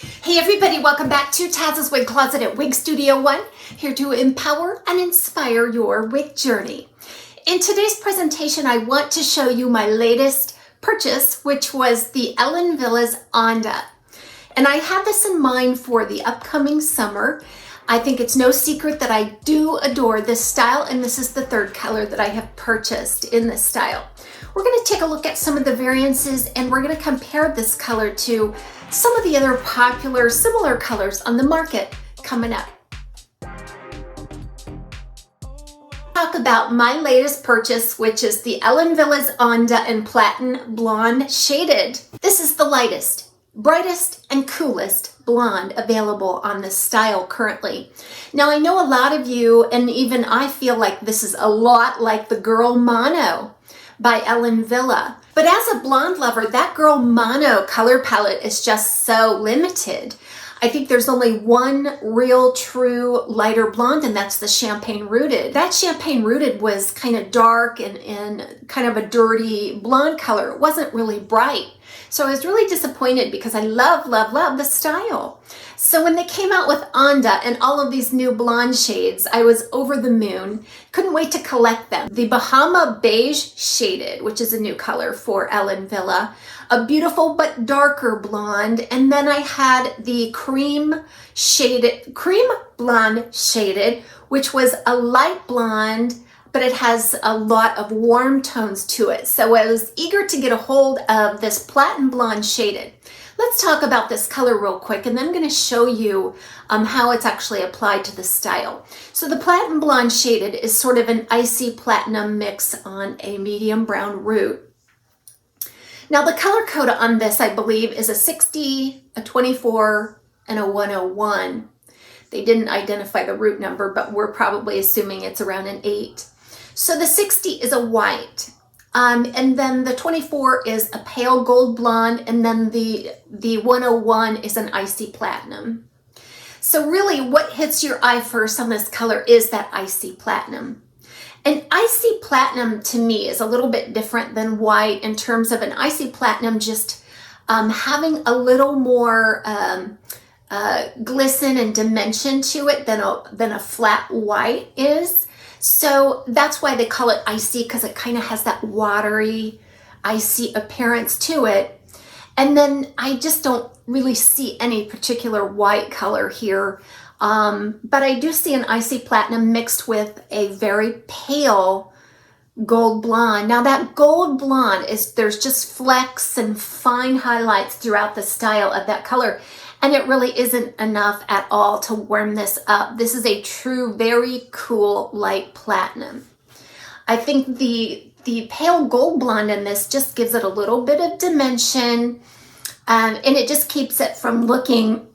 Hey everybody, welcome back to TAZS Wig Closet at Wig Studio One, here to empower and inspire your wig journey. In today's presentation, I want to show you my latest purchase, which was the Ellen Villa's Onda. And I had this in mind for the upcoming summer. I think it's no secret that I do adore this style, and this is the third color that I have purchased in this style. We're going to take a look at some of the variances, and we're going to compare this color to some of the other popular similar colors on the market coming up. Talk about my latest purchase, which is the Ellen Villa's Onda in Platin Blonde Shaded. This is the lightest, brightest, and coolest blonde available on this style currently. Now I know a lot of you, and even I feel like this is a lot like the Girl Mono by Ellen Villa. But as a blonde lover, that Girl Mono color palette is just so limited. I think there's only one real true lighter blonde, and that's the Champagne Rooted. That Champagne Rooted was kind of dark and kind of a dirty blonde color. It wasn't really bright. So I was really disappointed because I love the style. So when they came out with Onda and all of these new blonde shades, I was over the moon. Couldn't wait to collect them. The Bahama Beige Shaded, which is a new color for Ellen Villa, a beautiful but darker blonde, and then I had the Cream Blonde Shaded, which was a light blonde, but it has a lot of warm tones to it. So I was eager to get a hold of this Platin Blonde Shaded. Let's talk about this color real quick, and then I'm going to show you how it's actually applied to the style. So the Platin Blonde Shaded is sort of an icy platinum mix on a medium brown root. Now the color code on this, I believe, is a 60, a 24, and a 101. They didn't identify the root number, but we're probably assuming it's around an 8. So the 60 is a white, and then the 24 is a pale gold blonde, and then the 101 is an icy platinum. So really what hits your eye first on this color is that icy platinum. An icy platinum to me is a little bit different than white in terms of an icy platinum just having a little more glisten and dimension to it than a flat white is. So that's why they call it icy, because it kind of has that watery, icy appearance to it. And then I just don't really see any particular white color here. But I do see an icy platinum mixed with a very pale gold blonde. Now that gold blonde there's just flecks and fine highlights throughout the style of that color. And it really isn't enough at all to warm this up. This is a true, very cool light platinum. I think the pale gold blonde in this just gives it a little bit of dimension, and it just keeps it from looking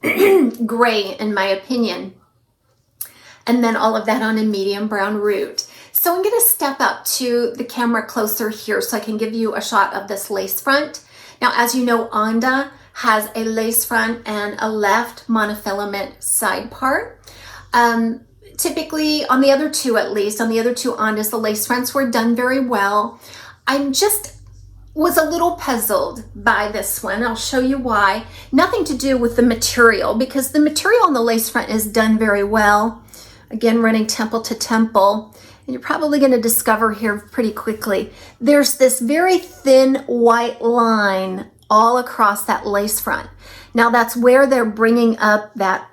gray, in my opinion. And then all of that on a medium brown root. So I'm gonna step up to the camera closer here so I can give you a shot of this lace front. Now, as you know, Onda has a lace front and a left monofilament side part. Typically, on the other two at least, on the other two Ondas, the lace fronts were done very well. I just was a little puzzled by this one. I'll show you why. Nothing to do with the material, because the material on the lace front is done very well. Again, running temple to temple. And you're probably going to discover here pretty quickly, there's this very thin white line all across that lace front. Now that's where they're bringing up that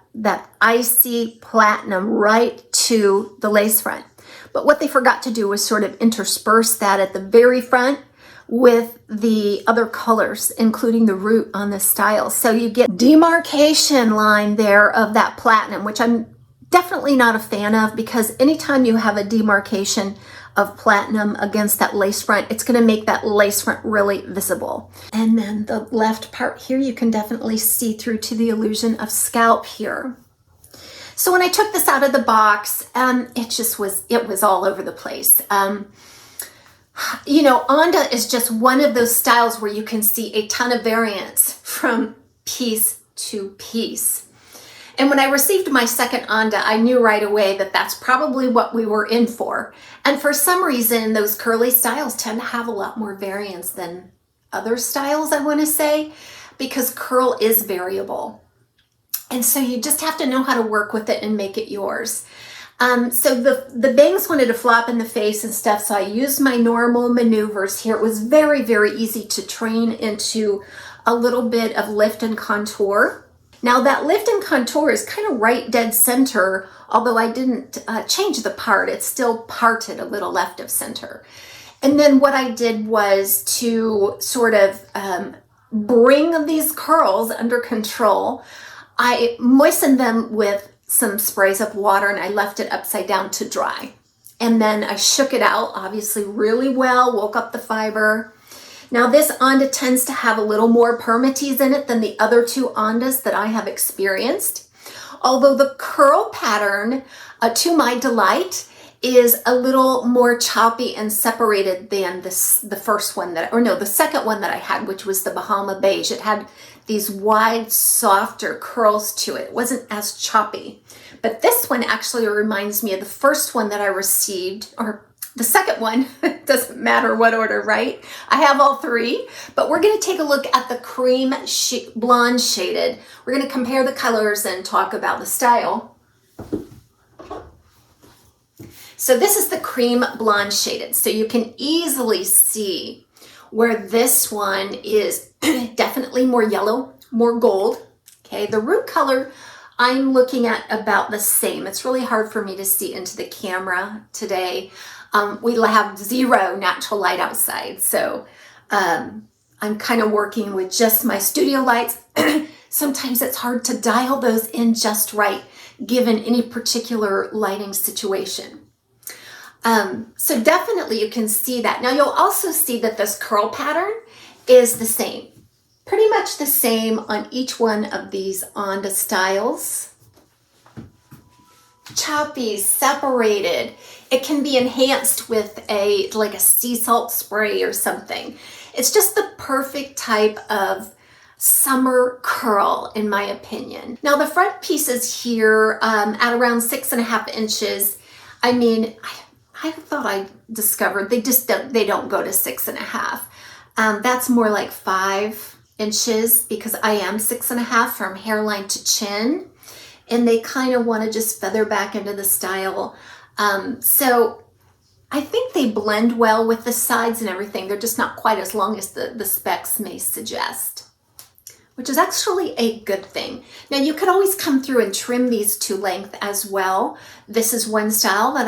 icy platinum right to the lace front. But what they forgot to do was sort of intersperse that at the very front with the other colors, including the root on this style. So you get demarcation line there of that platinum, which I'm definitely not a fan of, because anytime you have a demarcation of platinum against that lace front, it's going to make that lace front really visible. And then the left part here, you can definitely see through to the illusion of scalp here. So when I took this out of the box, it was all over the place. You know, Onda is just one of those styles where you can see a ton of variance from piece to piece. And when I received my second Onda, I knew right away that that's probably what we were in for. And for some reason, those curly styles tend to have a lot more variance than other styles, I want to say, because curl is variable. And so you just have to know how to work with it and make it yours. So the bangs wanted to flop in the face and stuff, so I used my normal maneuvers here. It was very, very easy to train into a little bit of lift and contour. Now that lift and contour is kind of right dead center, although I didn't change the part. It's still parted a little left of center. And then what I did was to sort of bring these curls under control. I moistened them with some sprays of water and I left it upside down to dry. And then I shook it out, obviously really well, woke up the fiber. Now this Onda tends to have a little more permatease in it than the other two Ondas that I have experienced. Although the curl pattern, to my delight, is a little more choppy and separated than the first one that, or no, the second one that I had, which was the Bahama Beige. It had these wide, softer curls to it. It wasn't as choppy. But this one actually reminds me of the first one that I received, or the second one. It doesn't matter what order, right? I have all three, but we're gonna take a look at the cream blonde shaded. We're gonna compare the colors and talk about the style. So this is the cream blonde shaded. So you can easily see where this one is definitely more yellow, more gold. Okay, the root color I'm looking at about the same. It's really hard for me to see into the camera today. We have zero natural light outside, so I'm kind of working with just my studio lights. Sometimes it's hard to dial those in just right, given any particular lighting situation. So definitely you can see that. Now you'll also see that this curl pattern is the same. Pretty much the same on each one of these Onda styles. Choppy, separated. It can be enhanced with like a sea salt spray or something. It's just the perfect type of summer curl, in my opinion. Now the front pieces here at around 6.5 inches, I mean, I thought I discovered they don't go to 6.5. That's more like 5 inches because I am 6.5 from hairline to chin, and they kind of want to just feather back into the style. So I think they blend well with the sides and everything. They're just not quite as long as the specs may suggest, which is actually a good thing. Now you could always come through and trim these to length as well. This is one style that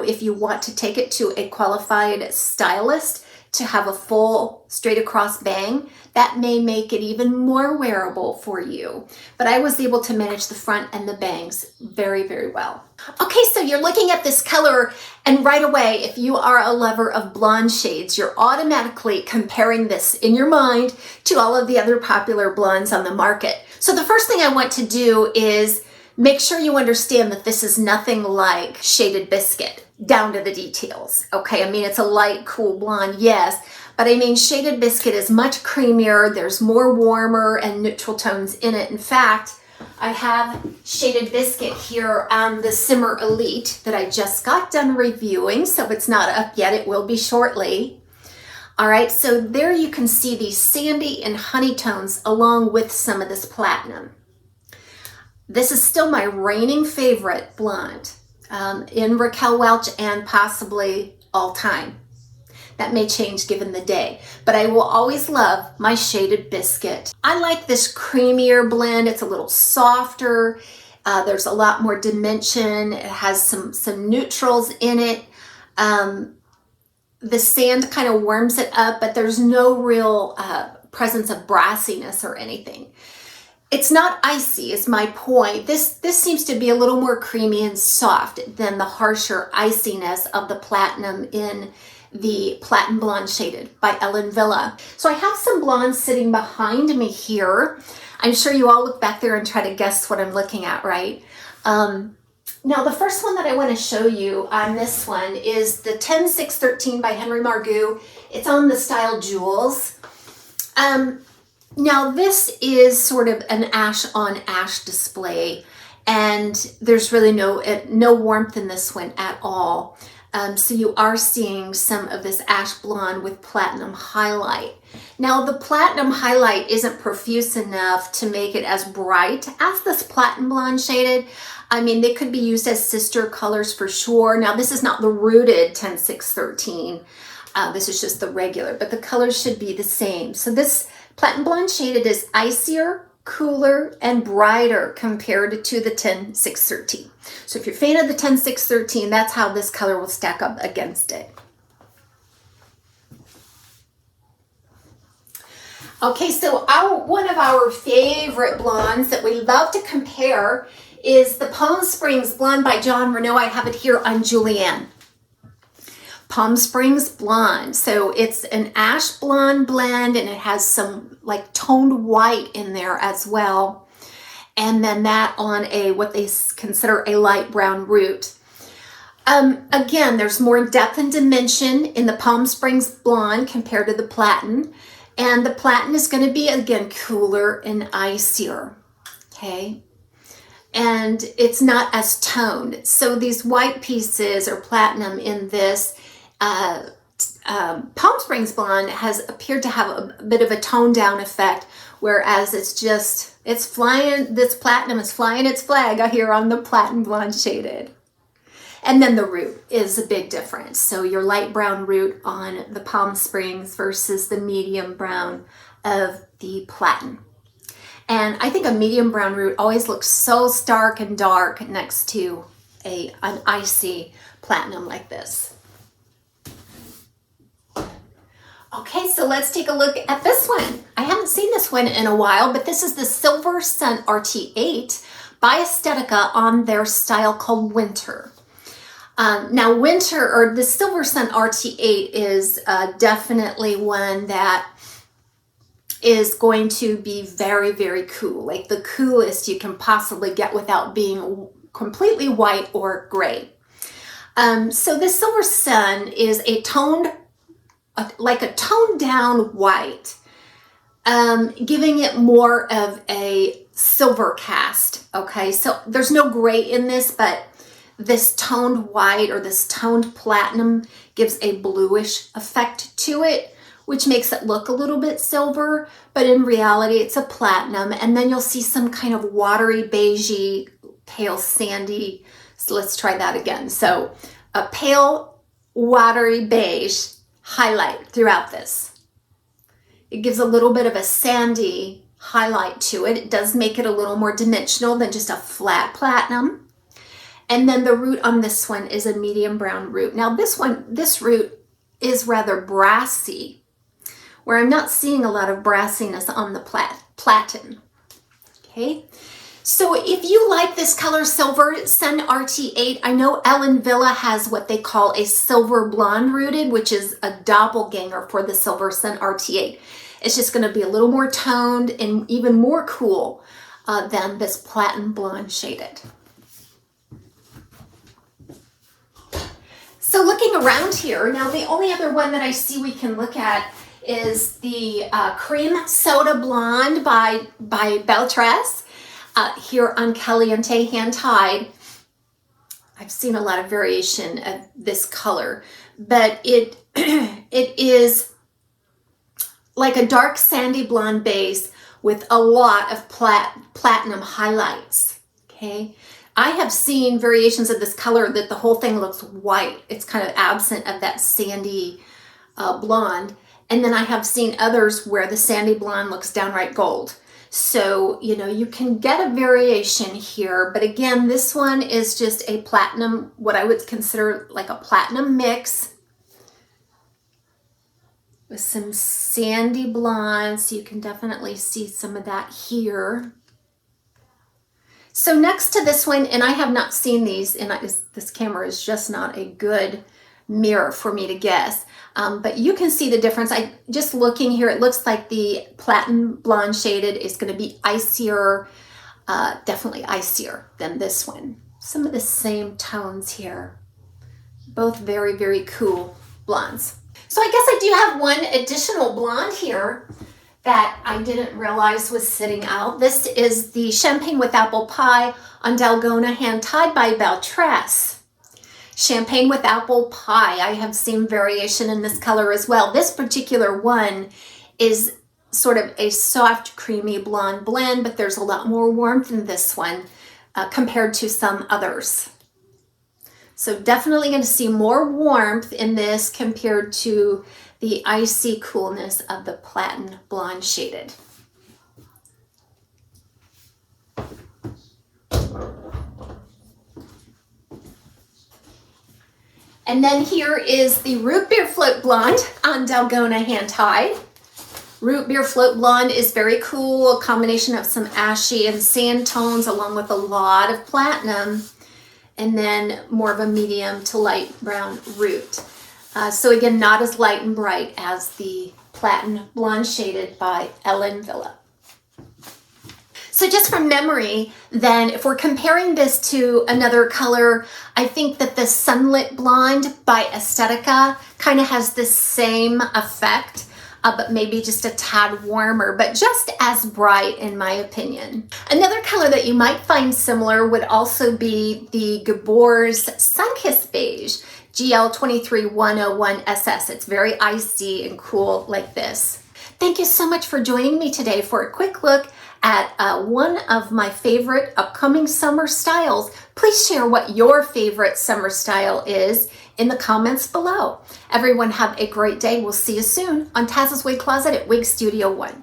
if you want to take it to a qualified stylist to have a full straight across bang, that may make it even more wearable for you. But I was able to manage the front and the bangs very, very well. Okay, so you're looking at this color, and right away, if you are a lover of blonde shades, you're automatically comparing this in your mind to all of the other popular blondes on the market. So the first thing I want to do is make sure you understand that this is nothing like Shaded Biscuit, down to the details. Okay, I mean, it's a light, cool blonde, yes, but I mean, Shaded Biscuit is much creamier. There's more warmer and neutral tones in it. In fact, I have Shaded Biscuit here on the Simmer Elite that I just got done reviewing, so it's not up yet. It will be shortly. All right, so there you can see these sandy and honey tones along with some of this platinum. This is still my reigning favorite blonde in Raquel Welch and possibly all time. That may change given the day, but I will always love my Shaded Biscuit. I like this creamier blend. It's a little softer. There's a lot more dimension. It has some neutrals in it. The sand kind of warms it up, but there's no real presence of brassiness or anything. It's not icy is my point. This seems to be a little more creamy and soft than the harsher iciness of the platinum in the Platin Blonde Shaded by Ellen Villa. So I have some blondes sitting behind me here. I'm sure you all look back there and try to guess what I'm looking at, right? Now the first one that I want to show you on this one is the 10613 by Henry Margaux. It's on the style Jewels. Now this is sort of an ash on ash display, and there's really no warmth in this one at all. So you are seeing some of this ash blonde with platinum highlight. Now the platinum highlight isn't profuse enough to make it as bright as this platinum blonde shaded. I mean, they could be used as sister colors for sure. Now this is not the rooted 10613. This is just the regular, but the colors should be the same. So this platinum blonde shaded is icier, cooler, and brighter compared to the 10613. So if you're a fan of the 10613, that's how this color will stack up against it. Okay, so one of our favorite blondes that we love to compare is the Palm Springs blonde by Jon Renau. I have it here on Julianne. Palm Springs blonde. So it's an ash blonde blend, and it has some like toned white in there as well. And then that on a what they consider a light brown root. Again, there's more depth and dimension in the Palm Springs blonde compared to the Platin. And the Platin is going to be, again, cooler and icier. Okay. And it's not as toned. So these white pieces or platinum in this Palm Springs blonde has appeared to have a bit of a toned down effect, whereas it's flying, this platinum is flying its flag here on the Platin blonde shaded. And then the root is a big difference. So your light brown root on the Palm Springs versus the medium brown of the Platin. And I think a medium brown root always looks so stark and dark next to an icy platinum like this. Okay, so let's take a look at this one. I haven't seen this one in a while, but this is the Silver Sun RT8 by Estetica on their style called Winter. Now Winter, or the Silver Sun RT8 is definitely one that is going to be very, very cool. Like the coolest you can possibly get without being completely white or gray. So this Silver Sun is a toned down white, giving it more of a silver cast. Okay, so there's no gray in this, but this toned white or this toned platinum gives a bluish effect to it, which makes it look a little bit silver, but in reality it's a platinum. And then you'll see some kind of watery beigey, pale sandy. So let's try that again. So a pale watery beige highlight throughout this. It gives a little bit of a sandy highlight to it. It does make it a little more dimensional than just a flat platinum. And then the root on this one is a medium brown root. Now this root is rather brassy, where I'm not seeing a lot of brassiness on the Platin. Okay, so if you like this color Silver Sun RT8, I know Ellen Villa has what they call a silver blonde rooted, which is a doppelganger for the Silver Sun RT8. It's just going to be a little more toned and even more cool than this Platin blonde shaded. So looking around here, now the only other one that I see we can look at is the Cream Soda Blonde by Beltress here on Caliente Hand Tied. I've seen a lot of variation of this color, but it is like a dark sandy blonde base with a lot of platinum highlights. Okay. I have seen variations of this color that the whole thing looks white. It's kind of absent of that sandy blonde. And then I have seen others where the sandy blonde looks downright gold. So, you know, you can get a variation here. But again, this one is just a platinum, what I would consider like a platinum mix with some sandy blonde. So you can definitely see some of that here. So next to this one, and I have not seen these, and this camera is just not a good mirror for me to guess, but you can see the difference. Just looking here, it looks like the Platin blonde shaded is going to be icier, definitely icier than this one. Some of the same tones here, both very, very cool blondes. So I guess I do have one additional blonde here that I didn't realize was sitting out. This is the Champagne with Apple Pie on Dalgona Hand Tied by Beltress. Champagne with apple pie. I have seen variation in this color as well. This particular one is sort of a soft, creamy blonde blend, but there's a lot more warmth in this one compared to some others. So definitely going to see more warmth in this compared to the icy coolness of the Platin Blonde Shaded. And then here is the Root Beer Float Blonde on Dalgona hand tied. Root Beer Float Blonde is very cool, a combination of some ashy and sand tones along with a lot of platinum, and then more of a medium to light brown root. So again, not as light and bright as the Platin Blonde Shaded by Ellen Villa. So just from memory, then, if we're comparing this to another color, I think that the Sunlit Blonde by Estetica kind of has the same effect, but maybe just a tad warmer, but just as bright in my opinion. Another color that you might find similar would also be the Gabor's Sunkissed Beige, GL23101SS. It's very icy and cool like this. Thank you so much for joining me today for a quick look at one of my favorite upcoming summer styles. Please share what your favorite summer style is in the comments below. Everyone have a great day. We'll see you soon on Taz's Wig Closet at Wig Studio 1.